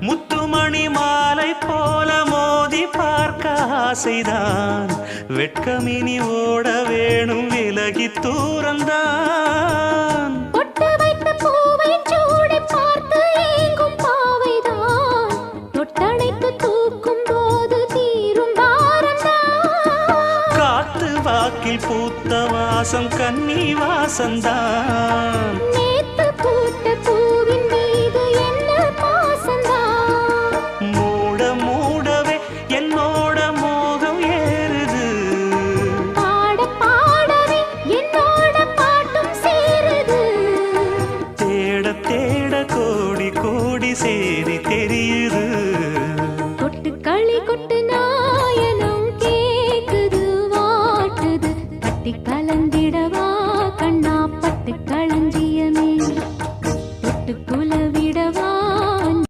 முத்துமணி மாலை போல மோதி பார்க்க ஆசைதான் வெட்கமினி ஓட வேணும் விலகி தூரந்தான் பொட்டு வைத்த பூவை சூடி பார்த்து ஏங்கும் பாவைதான் தொட்டணைத்து தூக்கும் போது தீரும் பாரந்தான் காத்து வாக்கில் பூத்த வாசம் கன்னி வாசந்தான் நேத்து பூத்த பூவின் மீது என்ன பாசந்தான் மூட மூடவே என்னோட மோகம் ஏறுது பாட பாடவே என்னோட பாட்டும் சேருது தேட தேட கோடி கோடி சேரி தெரியுது கொட்டு களி கொட்டு நான்